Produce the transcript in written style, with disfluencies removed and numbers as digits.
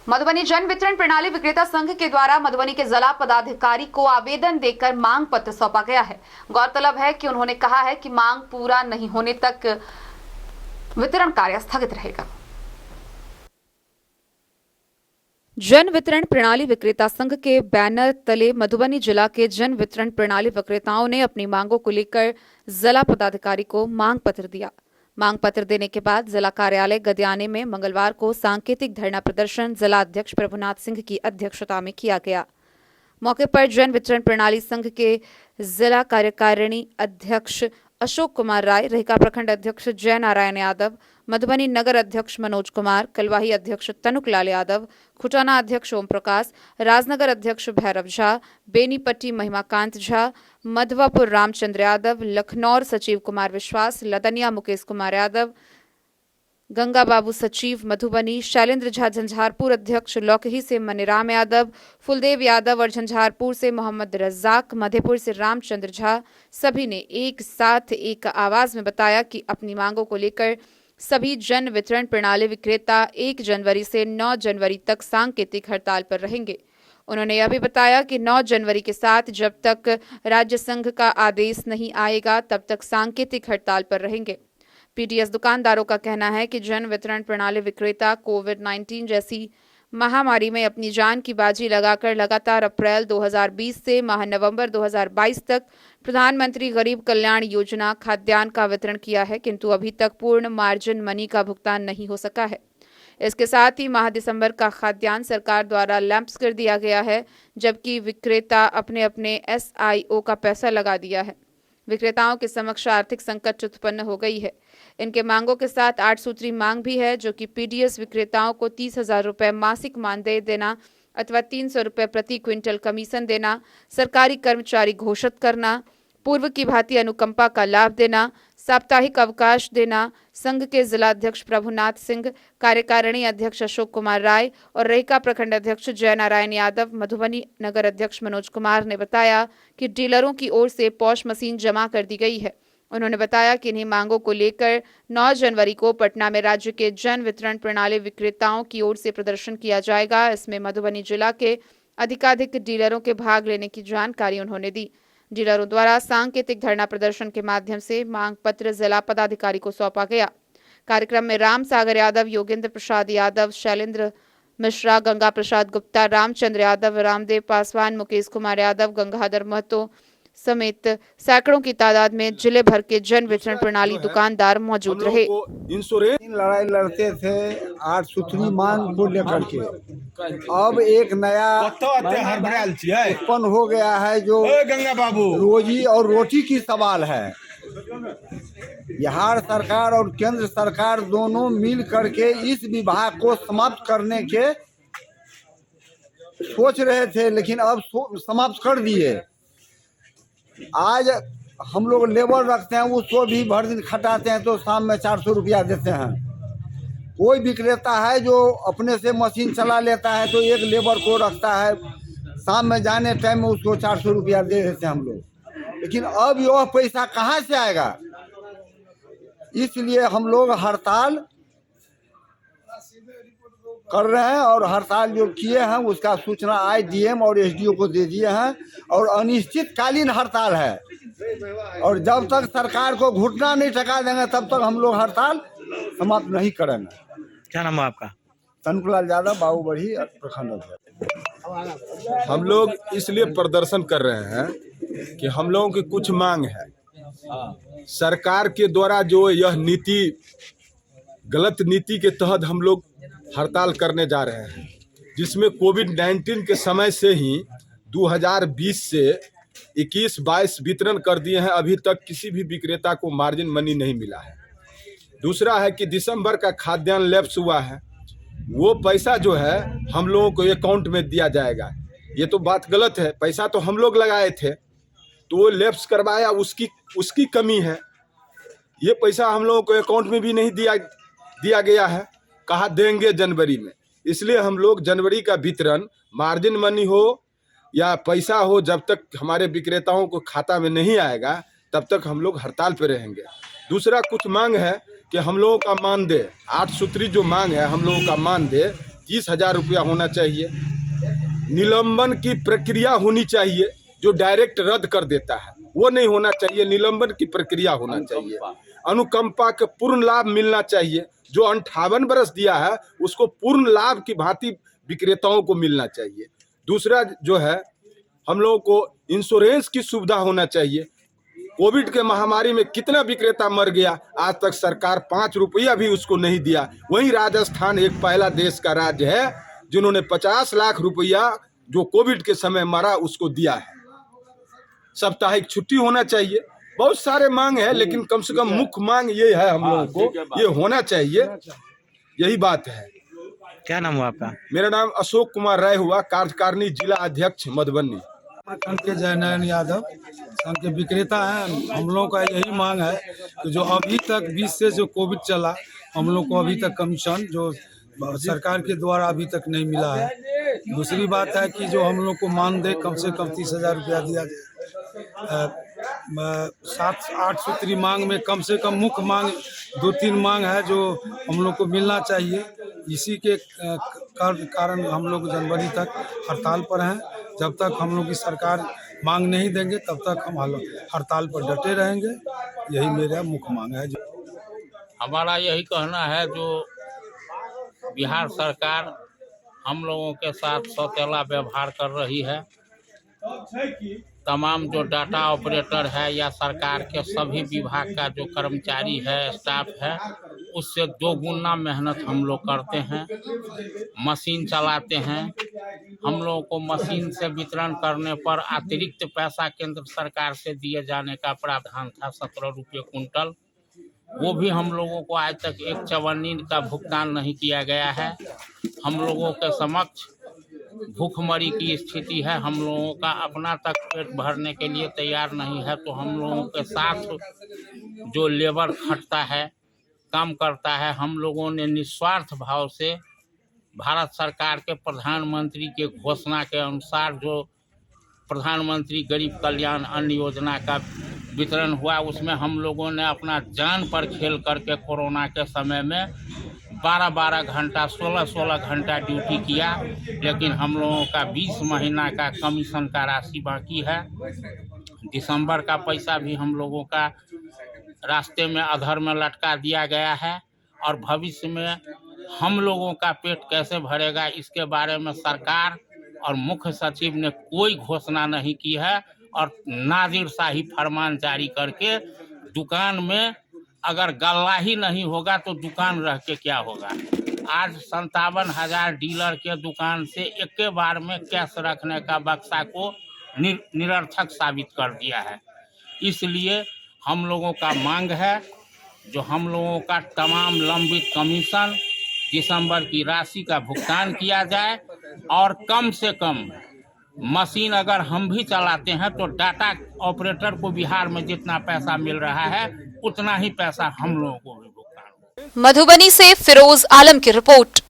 मधुबनी जन वितरण प्रणाली विक्रेता संघ के द्वारा मधुबनी के जिला पदाधिकारी को आवेदन देकर मांग पत्र सौंपा गया है। गौरतलब है कि उन्होंने कहा है कि मांग पूरा नहीं होने तक वितरण कार्य स्थगित रहेगा। जन वितरण प्रणाली विक्रेता संघ के बैनर तले मधुबनी जिला के जन वितरण प्रणाली विक्रेताओं ने अपनी मांगों को लेकर जिला पदाधिकारी को मांग पत्र दिया। मांग पत्र देने के बाद जिला कार्यालय गद्याने में मंगलवार को सांकेतिक धरना प्रदर्शन जिला अध्यक्ष प्रभुनाथ सिंह की अध्यक्षता में किया गया। मौके पर जन वितरण प्रणाली संघ के जिला कार्यकारिणी अध्यक्ष अशोक कुमार राय, रेहका प्रखंड अध्यक्ष जय नारायण यादव, मधुबनी नगर अध्यक्ष मनोज कुमार, कलवाही अध्यक्ष तनुकलाल यादव, खुटाना अध्यक्ष ओम प्रकाश, राजनगर अध्यक्ष भैरव झा, बेनीपट्टी महिमाकांत झा, मधवापुर रामचंद्र यादव, लखनौर सचिव कुमार विश्वास, लदनिया मुकेश कुमार यादव, गंगा बाबू सचिव मधुबनी, शैलेंद्र झा झंझारपुर अध्यक्ष, लौकही से मनीराम यादव, फुलदेव यादव और झंझारपुर से मोहम्मद रज्जाक, मधेपुर से रामचंद्र झा, सभी ने एक साथ एक आवाज में बताया कि अपनी मांगों को लेकर सभी जन वितरण प्रणाली विक्रेता 1 जनवरी से 9 जनवरी तक सांकेतिक हड़ताल पर रहेंगे। उन्होंने यह भी बताया कि 9 जनवरी के साथ जब तक राज्य संघ का आदेश नहीं आएगा तब तक सांकेतिक हड़ताल पर रहेंगे। पीडीएस दुकानदारों का कहना है कि जन वितरण प्रणाली विक्रेता कोविड-19 जैसी महामारी में अपनी जान की बाजी लगाकर लगातार अप्रैल 2020 से माह नवंबर 2022 तक प्रधानमंत्री गरीब कल्याण योजना खाद्यान्न का वितरण किया है, किंतु अभी तक पूर्ण मार्जिन मनी का भुगतान नहीं हो सका है। इसके साथ ही माह दिसंबर का खाद्यान्न सरकार द्वारा लैंप्स कर दिया गया है, जबकि विक्रेता अपने अपने SIO का पैसा लगा दिया है। विक्रेताओं के समक्ष आर्थिक संकट उत्पन्न हो गई है। इनके मांगों के साथ 8 सूत्री मांग भी है, जो कि पीडीएस विक्रेताओं को 30,000 रुपये मासिक मानदेय देना अथवा 300 रुपये प्रति क्विंटल कमीशन देना, सरकारी कर्मचारी घोषित करना, पूर्व की भांति अनुकंपा का लाभ देना, साप्ताहिक अवकाश देना। संघ के जिलाध्यक्ष प्रभुनाथ सिंह, कार्यकारिणी अध्यक्ष अशोक कुमार राय और रेहका प्रखंड अध्यक्ष जय नारायण यादव, मधुबनी नगर अध्यक्ष मनोज कुमार ने बताया कि डीलरों की ओर से पॉश मशीन जमा कर दी गई है। उन्होंने बताया कि इन्हीं मांगों को लेकर 9 जनवरी को पटना में राज्य के जन वितरण प्रणाली विक्रेताओं की ओर से प्रदर्शन किया जाएगा। इसमें मधुबनी जिला के अधिकाधिक डीलरों के भाग लेने की जानकारी उन्होंने दी। डीलरों द्वारा सांकेतिक धरना प्रदर्शन के माध्यम से मांग पत्र जिला पदाधिकारी को सौंपा गया। कार्यक्रम में राम सागर यादव, योगेंद्र प्रसाद यादव, शैलेंद्र मिश्रा, गंगा प्रसाद गुप्ता, रामचंद्र यादव, रामदेव पासवान, मुकेश कुमार यादव, गंगाधर महतो समेत सैकड़ों की तादाद में जिले भर के जन वितरण प्रणाली दुकानदार मौजूद रहे। लड़ाई लड़ते थे 8 सूत्री मांग को लेकर के, अब एक नया उत्पन्न हो गया है जो रोजी और रोटी की सवाल है। बिहार सरकार और केंद्र सरकार दोनों मिल करके इस विभाग को समाप्त करने के सोच रहे थे, लेकिन अब समाप्त कर दिए। आज हम लोग लेबर रखते हैं, उसको भी भर दिन खटाते हैं तो शाम में 400 रुपया देते हैं। कोई विक्रेता है जो अपने से मशीन चला लेता है तो एक लेबर को रखता है, शाम में जाने टाइम में उसको 400 रुपया दे देते हैं हम लोग। लेकिन अब यह पैसा कहाँ से आएगा? इसलिए हम लोग हड़ताल कर रहे हैं और हड़ताल जो किए हैं उसका सूचना IDM और SDO को दे दिए हैं और अनिश्चितकालीन हड़ताल है। और जब तक सरकार को घुटना नहीं टेका देंगे तब तक हम लोग हड़ताल समाप्त नहीं करेंगे। क्या नाम है आपका? तनुकलाल यादव, बाबूबढ़ी प्रखंड अध्यक्ष। हम लोग इसलिए प्रदर्शन कर रहे हैं कि हम लोगों की कुछ मांग है। सरकार के द्वारा जो यह नीति, गलत नीति के तहत हम लोग हड़ताल करने जा रहे हैं, जिसमें कोविड-19 के समय से ही 2020 से 21-22 वितरण कर दिए हैं। अभी तक किसी भी विक्रेता को मार्जिन मनी नहीं मिला है। दूसरा है कि दिसंबर का खाद्यान्न लैप्स हुआ है, वो पैसा जो है हम लोगों को अकाउंट में दिया जाएगा। ये तो बात गलत है। पैसा तो हम लोग लगाए थे, तो वो लैप्स करवाया, उसकी कमी है। ये पैसा हम लोगों को अकाउंट में भी नहीं दिया गया है। कहा देंगे जनवरी में। इसलिए हम लोग जनवरी का वितरण, मार्जिन मनी हो या पैसा हो, जब तक हमारे विक्रेताओं को खाता में नहीं आएगा तब तक हम लोग हड़ताल पे रहेंगे। दूसरा कुछ मांग है कि हम लोगों का मानदेय, 8 सूत्री जो मांग है, हम लोगों का मानदेय 30,000 रुपया होना चाहिए। निलंबन की प्रक्रिया होनी चाहिए, जो डायरेक्ट रद्द कर देता है वो नहीं होना चाहिए, निलंबन की प्रक्रिया होना चाहिए। अनुकंपा के पूर्ण लाभ मिलना चाहिए, जो 58 बरस दिया है उसको पूर्ण लाभ की भांति विक्रेताओं को मिलना चाहिए। दूसरा जो है, हम लोगों को इंश्योरेंस की सुविधा होना चाहिए। कोविड के महामारी में कितना विक्रेता मर गया, आज तक सरकार 5 रुपया भी उसको नहीं दिया। वहीं राजस्थान एक पहला देश का राज्य है जिन्होंने 50 लाख रुपया जो कोविड के समय मरा उसको दिया है। साप्ताहिक छुट्टी होना चाहिए। बहुत सारे मांग है, लेकिन कम से कम मुख्य मांग ये है हम लोगों को, ये होना चाहिए, यही बात है। क्या नाम हुआ आपका? मेरा नाम अशोक कुमार राय हुआ, कार्यकारिणी जिला अध्यक्ष मधुबनी। संघ के जयनयन यादव संघ के विक्रेता हैं। हम लोगों का यही मांग है कि जो अभी तक 20 से जो कोविड चला, हम लोग को अभी तक कमीशन जो सरकार के द्वारा अभी तक नहीं मिला है। दूसरी बात है कि जो हम लोग को मानदेय कम से कम 30,000 रुपया दिया जाए। 7-8 सूत्री मांग में कम से कम मुख्य मांग 2-3 मांग है जो हम लोग को मिलना चाहिए। इसी के कारण हम लोग जनवरी तक हड़ताल पर हैं। जब तक हम लोग की सरकार मांग नहीं देंगे तब तक हम हड़ताल पर डटे रहेंगे। यही मेरा मुख्य मांग है। हमारा यही कहना है, जो बिहार सरकार हम लोगों के साथ सौतेला व्यवहार कर रही है। तमाम जो डाटा ऑपरेटर है या सरकार के सभी विभाग का जो कर्मचारी है, स्टाफ है, उससे 2 गुना मेहनत हम लोग करते हैं, मशीन चलाते हैं। हम लोगों को मशीन से वितरण करने पर अतिरिक्त पैसा केंद्र सरकार से दिए जाने का प्रावधान था, 17 रुपये कुंटल। वो भी हम लोगों को आज तक 1 चवन्नी का भुगतान नहीं किया गया है। हम लोगों के समक्ष भूखमरी की स्थिति है। हम लोगों का अपना तक पेट भरने के लिए तैयार नहीं है, तो हम लोगों के साथ जो लेबर खटता है, काम करता है, हम लोगों ने निस्वार्थ भाव से भारत सरकार के प्रधानमंत्री के घोषणा के अनुसार जो प्रधानमंत्री गरीब कल्याण अन्न योजना का वितरण हुआ, उसमें हम लोगों ने अपना जान पर खेल करके कोरोना के समय में 12-12 घंटा 16-16 घंटा ड्यूटी किया। लेकिन हम लोगों का 20 महीना का कमीशन का राशि बाकी है। दिसंबर का पैसा भी हम लोगों का रास्ते में अधर में लटका दिया गया है। और भविष्य में हम लोगों का पेट कैसे भरेगा, इसके बारे में सरकार और मुख्य सचिव ने कोई घोषणा नहीं की है। और नादिर शाही फरमान जारी करके दुकान में अगर गल्ला ही नहीं होगा तो दुकान रह के क्या होगा। आज 57,000 डीलर के दुकान से एक बार में कैश रखने का बक्सा को निरर्थक साबित कर दिया है। इसलिए हम लोगों का मांग है, जो हम लोगों का तमाम लंबित कमीशन दिसंबर की राशि का भुगतान किया जाए। और कम से कम मशीन अगर हम भी चलाते हैं तो डाटा ऑपरेटर को बिहार में जितना पैसा मिल रहा है उतना ही पैसा हम लोगों को भी भुगतान। मधुबनी से फिरोज आलम की रिपोर्ट।